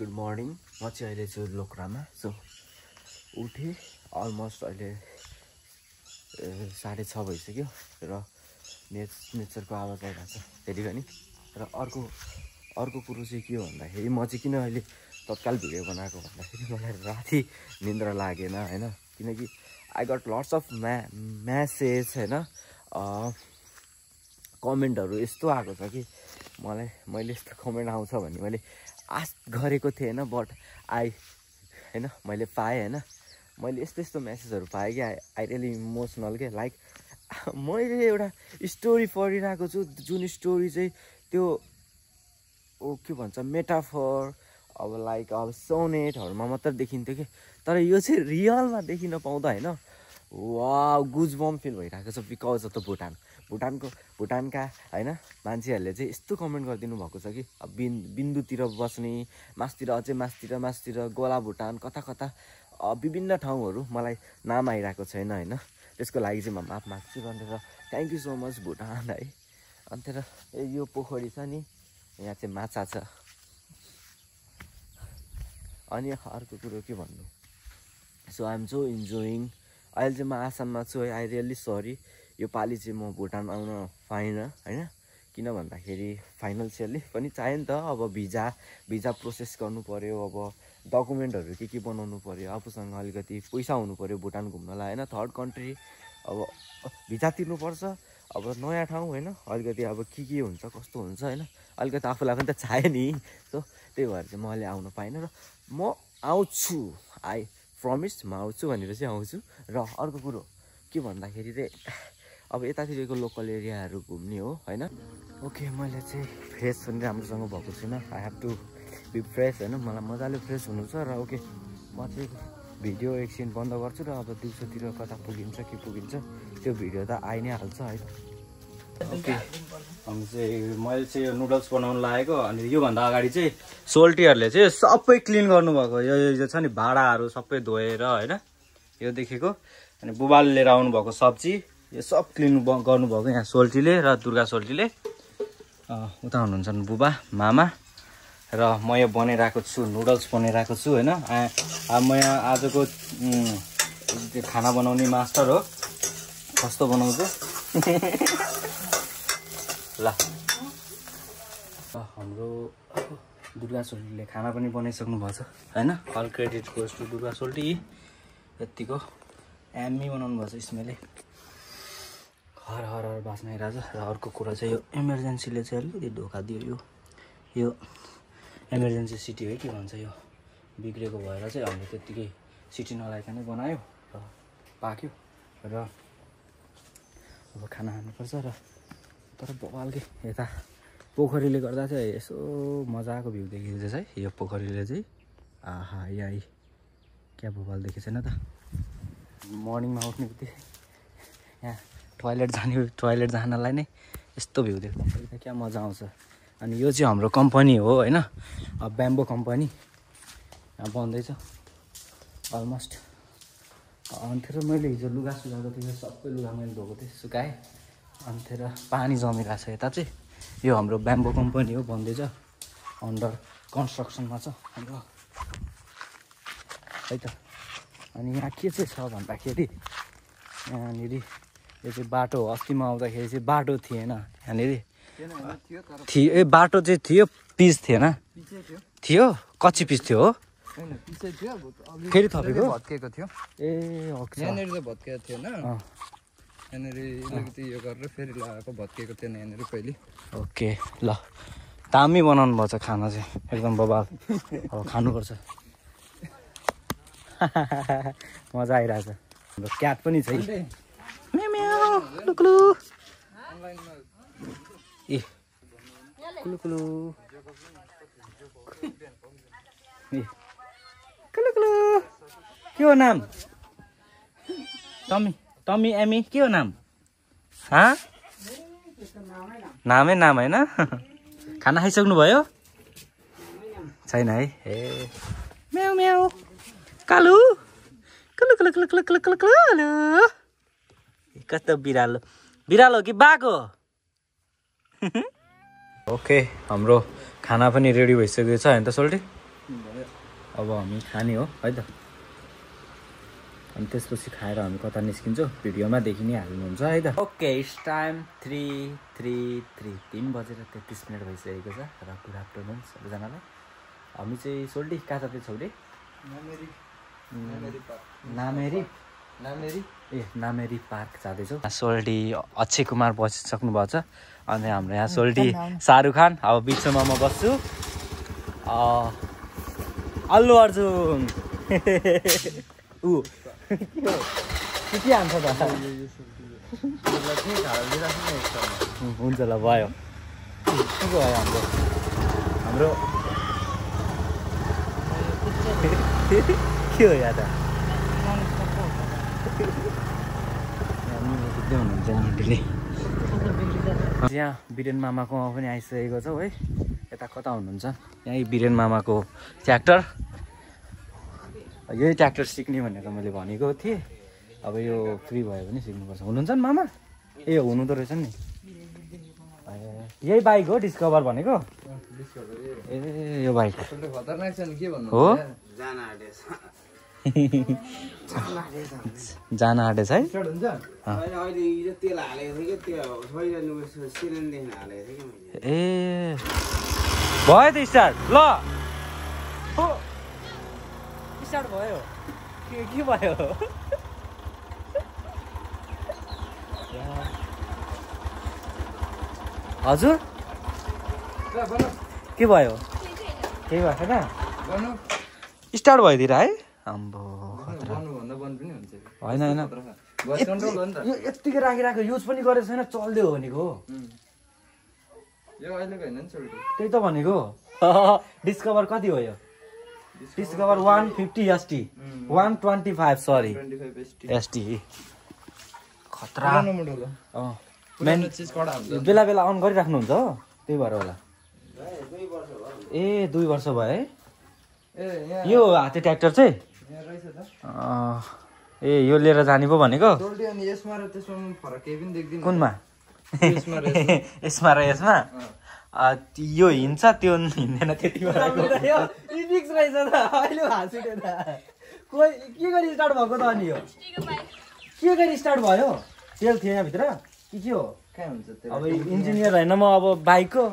Good morning. म चाहिँ अहिले छु लोकरामा। सो उठेँ अलमोस्ट अहिले 6:30 भइसक्यो र नेचरको आवाज आइरहेको छ फेरि पनि। र अर्को कुरो चाहिँ के हो भन्दाखेरि म चाहिँ किन अहिले तत्काल भिडियो बनाएको भन्दाखेरि मलाई राति निन्द्रा लागेन होइन, किनकि I got lots of messages होइन, कमेन्टहरू यस्तो आएको छ कि मैले यस्तो कमेन्ट आउँछ भन्ने मैले आश गरेको थिएँ होइन। बट होइन मैले पाएँ होइन, मैले यस्तो म्यासेजहरू पाएँ कि आई रियली इमोसनल के। लाइक मैले एउटा स्टोरी पढिरहेको छु, जुन स्टोरी चाहिँ त्यो के भन्छ मेटाफर अब लाइक अब सोनेटहरूमा मात्र देखिन्थ्यो कि, तर यो चाहिँ रियलमा देखिन पाउँदा होइन वाउ गुजबम फिल भइरहेको छ बिकज अफ द भुटानका होइन मान्छेहरूले चाहिँ यस्तो कमेन्ट गरिदिनु भएको छ कि अब बिन्दुतिर बस्ने मासतिर अझै मासतिर गोला भुटान कता विभिन्न ठाउँहरू मलाई नाम आइरहेको छैन होइन। त्यसको लागि चाहिँ म माफ माग्छु भनेर thank you so much Bhutan है। अन्त यो पोखरी छ नि, यहाँ चाहिँ माछा छ। अनि अर्को कुरो के भन्नु, so I am so enjoying. अहिले चाहिँ म आसाममा छु है। आई रियली सरी यो पालि चाहिँ म भुटान आउन पाइनँ होइन, किन भन्दाखेरि फाइनेन्सियली पनि चाहियो नि त। अब भिजा प्रोसेस गर्नु पऱ्यो, अब डकुमेन्टहरू के बनाउनु पऱ्यो, आफूसँग अलिकति पैसा हुनु पऱ्यो भुटान घुम्नलाई होइन। थर्ड कन्ट्री अब भिजा तिर्नुपर्छ, अब नयाँ ठाउँ होइन, अलिकति अब के हुन्छ कस्तो हुन्छ होइन, अलिकति आफूलाई पनि त चाहियो नि। सो त्यही भएर चाहिँ म अहिले आउनु पाइनँ र म आउँछु, आई प्रमिस म आउँछु भनेर चाहिँ आउँछु। र अर्को कुरो के भन्दाखेरि चाहिँ अब यतातिरको लोकल एरियाहरू घुम्ने हो होइन। ओके मैले चाहिँ फ्रेस पनि राम्रोसँग भएको छुइनँ, I have to be fresh होइन, मलाई मजाले फ्रेस हुनु छ। र ओके म चाहिँ भिडियो एकछिन बन्द गर्छु र अब दिउँसोतिर कता पुगिन्छ के पुगिन्छ त्यो भिडियो त आइ नै हाल्छ है। ओके मैले चाहिँ नुडल्स बनाउनु लागेको, अनि योभन्दा अगाडि चाहिँ सोल्टीहरूले चाहिँ सबै क्लिन गर्नुभएको। यो छ नि भाँडाहरू सबै धोएर होइन यो देखेको। अनि बुबाले लिएर आउनुभएको सब्जी यो सब क्लिन गर्नुभएको यहाँ सोल्टीले र दुर्गा सोल्टीले। उता हुनुहुन्छ बुबा मामा र म यो बनाइरहेको छु, नुडल्स बनाइरहेको छु होइन। म यहाँ आजको खाना बनाउने मास्टर हो, कस्तो बनाउँछु ल। हाम्रो दुर्गा सोल्टीले खाना पनि बनाइसक्नु भएको छ होइन। All credit goes to Durga Solti. यतिको एम्मी बनाउनु भएको छ स्मेलले हर बास्न आइरहेछ। र अर्को कुरा चाहिँ यो इमर्जेन्सीले चाहिँ अलिकति धोका दियो। यो इमर्जेन्सी सिटी है के भन्छ, यो बिग्रेको भएर चाहिँ हामीले त्यत्तिकै सिटी नलाइकनै बनायो र पाक्यो। र अब खाना खानुपर्छ। र तर बवालकै यता पोखरीले गर्दा चाहिँ यसो मजाको भ्यू देखिँदैछ है यो पोखरीले चाहिँ। आहा यहाँ क्या बवाल देखेको छैन त। मर्निङमा उठ्ने बित्तिकै यहाँ टोइलेट जानलाई नै यस्तो भ्यू देख्दाखेरि त क्या मजा आउँछ। अनि यो चाहिँ हाम्रो कम्पनी हो होइन, ब्याम्बो कम्पनी यहाँ बन्दैछ अलमोस्ट। अन्त मैले हिजो लुगा सुकाएको थिएँ, सबै लुगा मैले धोएको थिएँ सुकाएँ। अन्त पानी जमिरहेको छ यता चाहिँ। यो हाम्रो ब्याम्बो कम्पनी हो, बन्दैछ, अन्डर कन्स्ट्रक्सनमा छ हाम्रो है त। अनि यहाँ के चाहिँ छ भन्दाखेरि यहाँनिर यो चाहिँ बाटो हो। अस्ति म आउँदाखेरि चाहिँ बाटो थिएन यहाँनिर, बाटो चाहिँ थियो पिच थिएन, थियो कच्ची पिच थियो हो फेरि थपेको भत्केको थियो। ए यहाँनिर त भत्केको थिएन, यहाँनिर अलिकति यो गरेर फेरि लगाएको भत्केको थिएन यहाँनिर पहिले। ओके ल दामी बनाउनु भएको छ खाना चाहिँ एकदम बबाल। अब खानुपर्छ। मजा आइरहेछ। हाम्रो क्याट पनि छ है, ए कुलुकुलु कुलुकुलु के हो नाम? टमी एमी के हो नाम? नामै नाम होइन। खाना खाइसक्नु भयो छैन है? ए म्याउ म्याउ कालु कुलु कुलु कुलु कुलु कुलु कुलु कुलु। कस्तो बिरालो कि बाघ हो? ओके हाम्रो खाना पनि रेडी भइसकेको छ होइन त सोल्टी? अब हामी खाने हो है त अनि त्यसपछि खाएर हामी कता निस्किन्छौँ भिडियोमा देखि नै हाल्नुहुन्छ है त ओके इट्स टाइम 3 बजेर 33 मिनट भइसकेको छ र गुड आफ्टरनुन सबैजनालाई हामी चाहिँ सोल्टी कहाँ जाँदैछौँ रे नामेरी पार्क जाँदैछौँ सोल्टी अक्षय कुमार बसिसक्नु भएको छ अनि हाम्रो यहाँ सोल्टी शाहरुख खान अब बिचमा म बस्छु अल्लु अर्जुन के हान्छ त हुन्छ ल भयो के भयो हाम्रो के हो यहाँ त हुनुहुन्छ आन्टीले यहाँ बिरेन मामाकोमा पनि आइसकेको छौँ है यता कता हुनुहुन्छ यहीँ बिरेन मामाको ट्र्याक्टर यही ट्र्याक्टर सिक्ने भनेर मैले भनेको थिएँ अब यो फ्री भयो भने सिक्नुपर्छ हुनुहुन्छ नि मामा ए हुनुहुँदो रहेछ नि यही बाइक हो डिस्कभर भनेको ए यो बाइक खतरनाक छ नि के भन्नु हो जान आँटेछ है ए भयो त स्टार्ट ल स्टार्ट भयो के भयो हजुर के भयो केही भएको छैन स्टार्ट भइदिएर है आम्बो होइन यत्तिकै राखिरहेको युज पनि गरेको छैन चल्दै हो भनेको त्यही त भनेको डिस्कभर कति हो यो डिस्कभर 150 ST 125 सरी ST खतरा बेला बेला अन गरिराख्नुहुन्छ हो त्यही भएर होला ए 2 वर्ष भयो है यो हाते ट्र्याक्टर चाहिँ ए यो लिएर जाने पो भनेको कुनमा यसमा र यसमा यो हिँड्छ त्यो हिँड्दैन त्यति रहेछ त अहिले हाँसिटे त कोही के गरी स्टार्ट भएको त अनि यो के गरी स्टार्ट भयो तेल थियो यहाँभित्र के हो अब इन्जिनियर होइन म अब बाइकको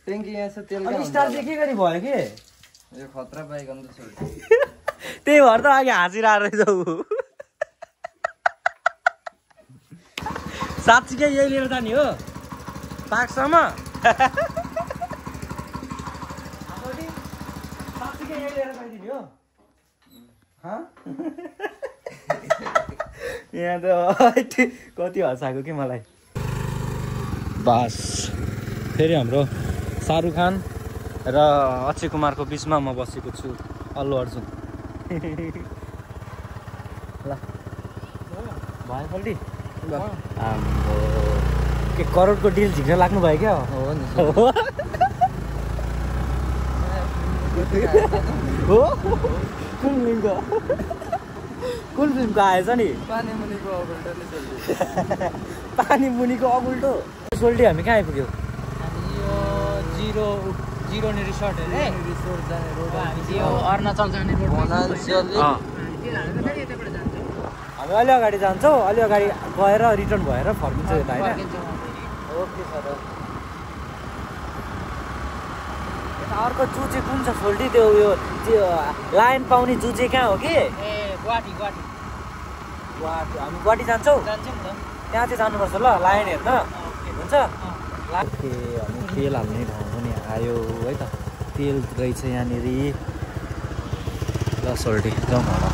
ट्याङ्की यहाँ छ तेल स्टार्ट चाहिँ के गरी भयो के यो खतरा बाइक अन्त त्यही भएर त अघि हाँसिरहेको रहेछ ऊ साँच्चीकै यही लिएर जाने हो पार्कसम्म साँच्चीकै यही लिएर जाइदिने हो यहाँ त कति हँसाएको कि मलाई बस फेरि हाम्रो शाहरुख खान र अक्षय कुमारको बिचमा म बसेको छु अल्लु अर्जुन ल भयो पल्टी के करोडको डिल झिक्न लाग्नु भयो क्या हो कुन फिल्मको आएछ नि पानी मुनिको अगुल्टो सोल्टी हामी कहाँ आइपुग्यो जिरोनी रिसोर्ट अरे अरुणाचल जाने रोड हामी अलि अगाडि जान्छौँ अलि अगाडि गएर रिटर्न भएर फर्किन्छौँ यता होइन ओके सर अर्को जू चाहिँ कुन छ सोल्टी त्यो उयो लाइन पाउने जू चाहिँ कहाँ हो कि गुवाहाटी हामी गुवाहाटी जान्छौँ जान्छौँ त त्यहाँ चाहिँ जानुपर्छ ल लाइन हेर्न हुन्छ हामी तेल हाल्ने ठाउँ पनि आयो है त तेल रहेछ यहाँनिर ल सोल्टी जाउँ होला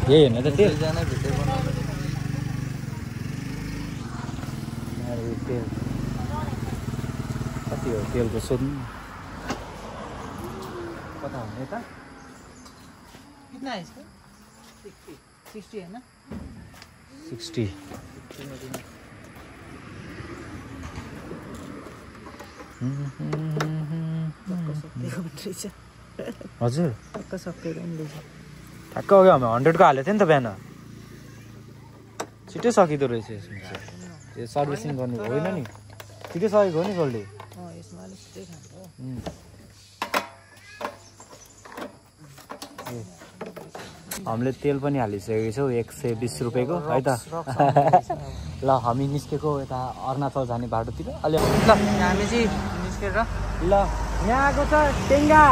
यही होइन त तेल तेल कति हो तेलको सोध्नु कता हुने त कितना है इसका 60 है ना 60 हजुर ठ्याक्क अघि हामी 100 को हालेको थियो नि त बिहान छिट्टै सकिँदो रहेछ यसमा यो सर्भिसिङ गर्नु होइन नि छिट्टै सकेको हो नि सोल्टी हामीले तेल पनि हालिसकेको छौँ 120 रुपियाँको है त ल हामी निस्केको यता अरुणाचल जाने बाटोतिर अलि ल हामी चाहिँ निस्केर ल यहाँ आएको छ टेङ्गा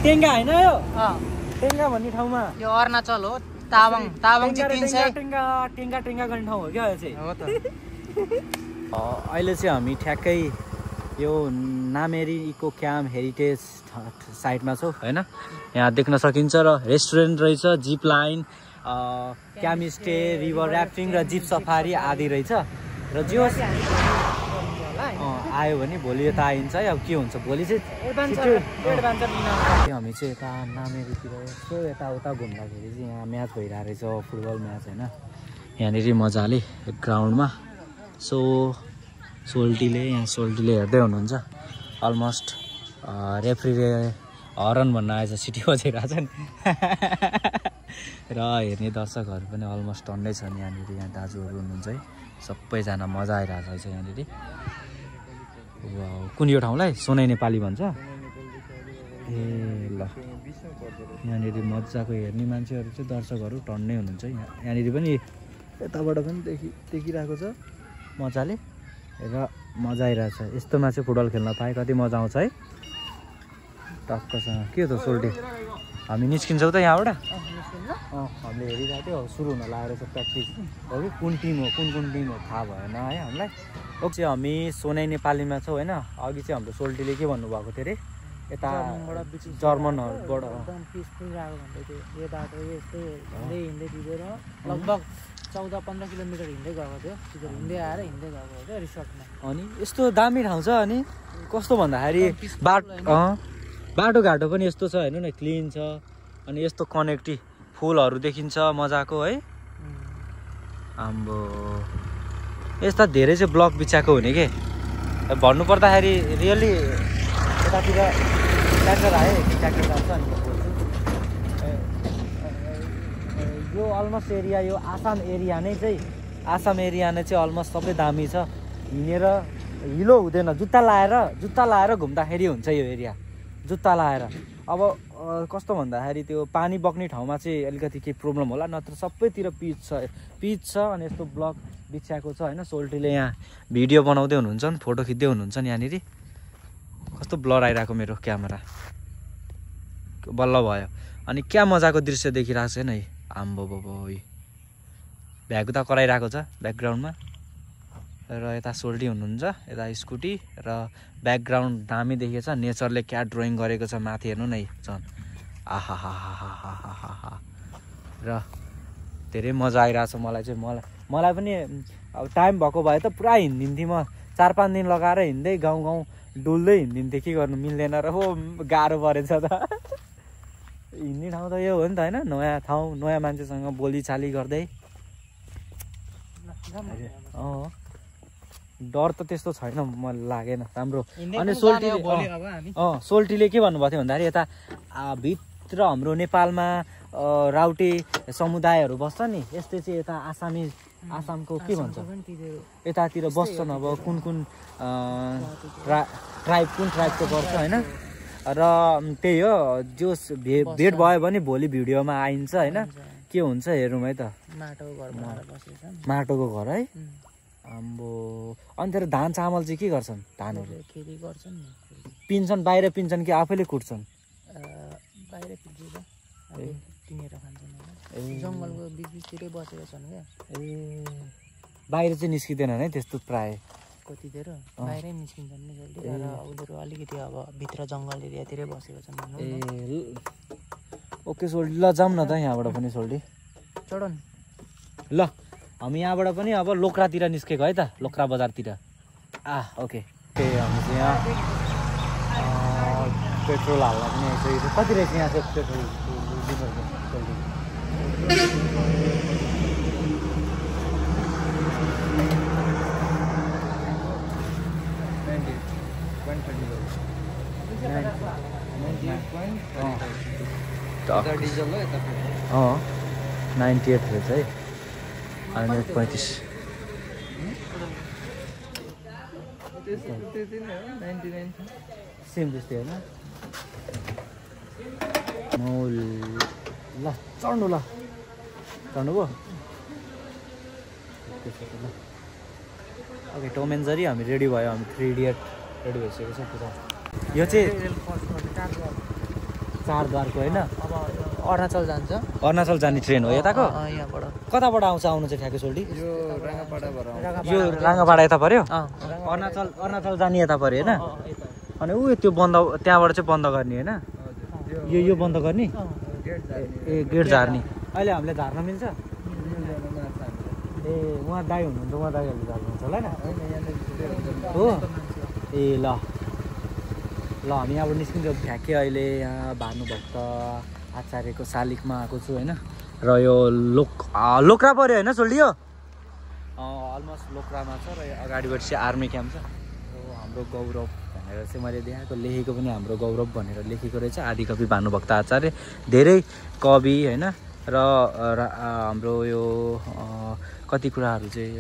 टेङ्गा होइन यो अँ टेङ्गा भन्ने ठाउँमा यो अरुणाचल हो तावाङ चाहिँ 300 टेङ्गा टेङ्गा टेङ्गा गर्ने ठाउँ हो क्या यो चाहिँ हो त अहिले चाहिँ हामी ठ्याक्कै यो नामेरी इको क्याम्प हेरिटेज साइटमा छौँ होइन यहाँ देख्न सकिन्छ र रेस्टुरेन्ट रहेछ zip line camp stay river rafting र जिप सफारी आदि रहेछ र जे होस् आयो भने भोलि यता आइन्छ है अब के हुन्छ भोलि चाहिँ हामी चाहिँ यता नामेरीतिर यसो यताउता घुम्दाखेरि चाहिँ यहाँ म्याच भइरहेको रहेछ फुटबल म्याच होइन यहाँनिर मजाले ग्राउन्डमा सो सोल्टीले हेर्दै हुनुहुन्छ अलमोस्ट रेफ्रीले हरन भन्न आएछ सिटी बजिरहेछ नि र हेर्ने दर्शकहरू पनि अलमोस्ट टन्नै छन् यहाँनिर यहाँ दाजुहरू हुनुहुन्छ है सबैजना मजा आइरहेको रहेछ यहाँनिर कुन यो ठाउँलाई सोनाई नेपाली भन्छ ए ल यहाँनिर मजाको हेर्ने मान्छेहरू चाहिँ दर्शकहरू टन्नै हुनुहुन्छ यहाँनिर पनि यताबाट पनि देखिरहेको छ मजाले र मजा आइरहेछ यस्तोमा चाहिँ फुटबल खेल्न पाएँ कति मजा आउँछ है टक्कसँग के हो त सोल्टी हामी निस्किन्छौँ त यहाँबाट हामीले हेरिरहेको थियो सुरु हुन लागेको छ प्र्याक्टिस हो कि कुन टिम हो कुन टिम हो थाहा भएन है हामीलाई ओके हामी सोनाई नेपालीमा छौँ होइन अघि चाहिँ हाम्रो सोल्टीले के भन्नुभएको थियो अरे यता जर्मनहरूबाट पिसफुल गएको भन्दै थियो यो बाटो यस्तै हिँड्दै दिँदैन लगभग 14-15 किलोमिटर हिँड्दै गएको थियो त्यो हिँड्दै आएर हिँड्दै गएको हो क्या रिसोर्टमा अनि यस्तो दामी ठाउँ छ अनि कस्तो भन्दाखेरि बाटोघाटो पनि यस्तो छ हेर्नु न क्लिन छ अनि यस्तो कनेक्टी फुलहरू देखिन्छ मजाको है आम्बो यस्ता धेरै चाहिँ ब्लक बिछाएको हुने के भन्नुपर्दाखेरि रियली यतातिर ट्र्याक्टर आयो ट्र्याक्टर जान्छ अनि यो अलमोस्ट एरिया यो आसाम एरिया नै चाहिँ अलमोस्ट सबै दामी छ हिँडेर हिलो हुँदैन जुत्ता लाएर घुम्दाखेरि हुन्छ यो एरिया जुत्ता लाएर अब कस्तो भन्दाखेरि त्यो पानी बग्ने ठाउँमा चाहिँ अलिकति केही प्रब्लम होला नत्र सबैतिर पिच छ अनि यस्तो ब्लक बिछ्याएको छ होइन सोल्टीले यहाँ भिडियो बनाउँदै हुनुहुन्छ नि फोटो खिच्दै हुनुहुन्छ नि यहाँनिर कस्तो ब्लर आइरहेको मेरो क्यामेरा बल्ल भयो अनि क्या मजाको दृश्य देखिरहेको छ नि आम्बो बाबो भ्यागु त कराइरहेको छ ब्याकग्राउन्डमा र यता सोल्टी हुनुहुन्छ यता स्कुटी र ब्याकग्राउन्ड दामी देखिएको छ नेचरले क्या ड्रइङ गरेको छ माथि हेर्नु न झन् आहा र धेरै मजा आइरहेको छ मलाई चाहिँ मलाई पनि अब टाइम भएको भए त पुरा हिँडिदिन्थेँ म 4-5 दिन लगाएर हिँड्दै गाउँ डुल्दै हिँडिदिन्थेँ के गर्नु मिल्दैन र हो गाह्रो परेछ त हिँड्ने ठाउँ त यो हो नि त होइन नयाँ ठाउँ नयाँ मान्छेसँग बोलीचाली गर्दै डर त त्यस्तो छैन मलाई लागेन राम्रो अनि सोल्टीले के भन्नुभएको थियो भन्दाखेरि यता भित्र हाम्रो नेपालमा राउटे समुदायहरू बस्छ नि यस्तै चाहिँ यता आसामको के भन्छ यतातिर बस्छन् अब कुन ट्राइबको पर्छ होइन र त्यही हो जोस भेट भयो भने भोलि भिडियोमा आइन्छ होइन के हुन्छ हेरौँ है त माटोको घर है आम्बो अनि तर धान चामल चाहिँ के गर्छन् धानहरू खेती गर्छन् पिन्छन् बाहिर पिन्छन् कि आफैले कुट्छन् बाहिर किनेर खान्छन् जङ्गलको बिचतिरै बसेका छन् क्या बाहिर चाहिँ निस्किँदैनन् है त्यस्तो प्राय कतितिर बाहिरै निस्किन्छन् नि जल्दी र उनीहरू अलिकति अब भित्र जङ्गल एरियातिरै बसेको छन् ओके सोल्टी ल जाऊँ न त यहाँबाट पनि सोल्टी चढौँ ल हामी यहाँबाट पनि अब लोक्रातिर निस्केको है त लोक्रा बजारतिर ओके हामी चाहिँ यहाँ पेट्रोल हाल्न पनि आइसकेको छ कति रहेछ यहाँ चाहिँ पेट्रोल डिजल हो यता 98 रहेछ है 135 सेम जस्तै होइन मौल ल चढ्नु ल चढ्नु भयो ओके टम एन्ड जेरी हामी रेडी भयो हामी 3 इडियट रेडी भइसकेको छ पुरा यो चाहिँ 4 द्वारको होइन अब अरुणाचल जान्छ अरुणाचल जाने ट्रेन हो यताको यहाँबाट कताबाट आउँछ आउनु चाहिँ ठ्याक्कै सोल्टी यो राङ्गापाडाबाट आउँछ। यो राङ्गापाडा यता पर्यो अरुणाचल जाने यता पर्यो होइन अनि ऊ त्यो बन्द त्यहाँबाट चाहिँ बन्द गर्ने होइन हजुर यो बन्द गर्ने गेट जाने ए गेट झार्ने अहिले हामीले झार्न मिल्छ ए उहाँ दाई हुनुहुन्छ उहाँ दाईहरूले झार्नुहुन्छ होला होइन हो ए ल हामी यहाँबाट निस्किन्छ ठ्याक्कै अहिले यहाँ भानुभक्त आचार्यको शालिगमा आएको छु होइन र यो लोक्रा पऱ्यो होइन सोल्टी यो अलमोस्ट लोक्रामा छ र अगाडिबाट चाहिँ आर्मी क्याम्प छ हाम्रो गौरव भनेर चाहिँ मैले देखाएको लेखेको पनि हाम्रो गौरव भनेर लेखेको रहेछ आदिकवि भानुभक्त आचार्य धेरै कवि होइन र हाम्रो यो कति कुराहरू चाहिँ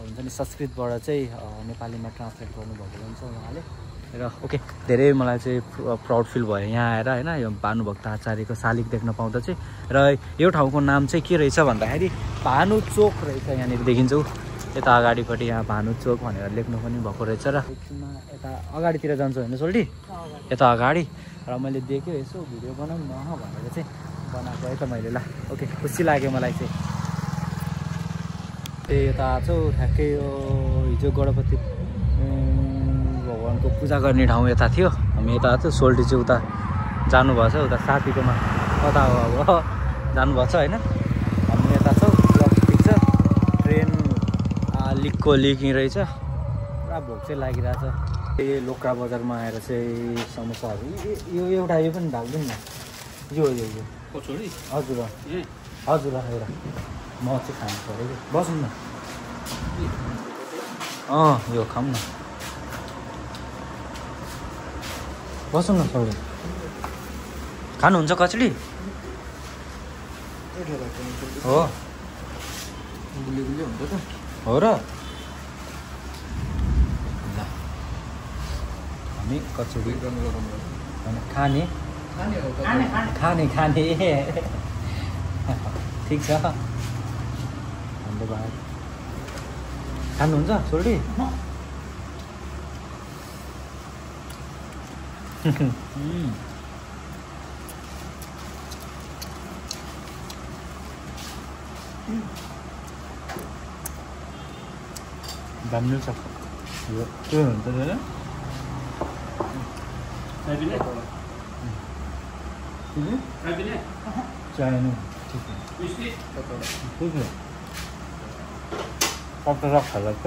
हुन्छ नि संस्कृतबाट चाहिँ नेपालीमा ट्रान्सलेट गर्नुभएको हुन्छ उहाँले र ओके धेरै मलाई चाहिँ प्राउड फिल भयो यहाँ आएर होइन यो भानुभक्त आचार्यको शालिग देख्न पाउँदा चाहिँ र यो ठाउँको नाम चाहिँ के रहेछ भन्दाखेरि भानु चोक रहेछ यहाँनिर देखिन्छ यता अगाडिपट्टि यहाँ भानु चोक भनेर लेख्नु पनि भएको रहेछ र एकछिनमा यता अगाडितिर जान्छ होइन सोल्टी यता अगाडि र मैले देखेँ यसो भिडियो बनाउनु न भनेर चाहिँ बनाएको है त मैले ल ओके खुसी लाग्यो मलाई चाहिँ त्यही यता आएको छु ठ्याक्कै यो हिजो गणपति भगवानको पूजा गर्ने ठाउँ यता थियो हामी यता आएको थियो सोल्टी चाहिँ उता जानुभएको छ उता साथीकोमा कता हो अब जानुभएको छ होइन हामी यता छौँ ठिक छ ट्रेन लिकको लिकिङ रहेछ पुरा भोक चाहिँ लागिरहेछ त्यही लोक्रा बजारमा आएर चाहिँ समोसाहरू यो एउटा यो पनि ढाल्दैन न यो हजुर हजुर हेर म चाहिँ खानु पऱ्यो कि बसौँ न यो खाऊँ न बसौँ न सबै खानुहुन्छ कचडी हो गुलिगुली हुन्छ त हो र ल हामी कचडी खाने खाने ठिक छ हाम्रो भाइ खानुहुन्छ सोल्टी दामी छ यो के हुन्छ दादा चाहिनु ठिक है पक्का खाएर त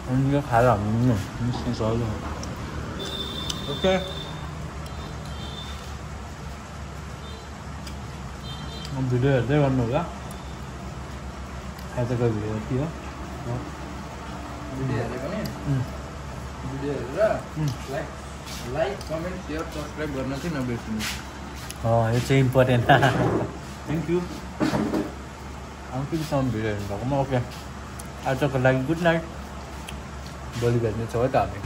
अनि यो खाएर हामी निस्किन्छ ओके भिडियो हेर्दै गर्नु होला आजको भिडियो यति हो भिडियो हेरेको नि भिडियो हेरेर लाइक कमेन्ट सेयर सब्सक्राइब गर्न चाहिँ नबिर्सिनु यो चाहिँ इम्पोर्टेन्ट थ्याङ्क यू आउँछौँ भिडियो हेर्नु भएकोमा ओके आजको लागि गुड नाइट भोलि भेट्नेछौँ है त हामी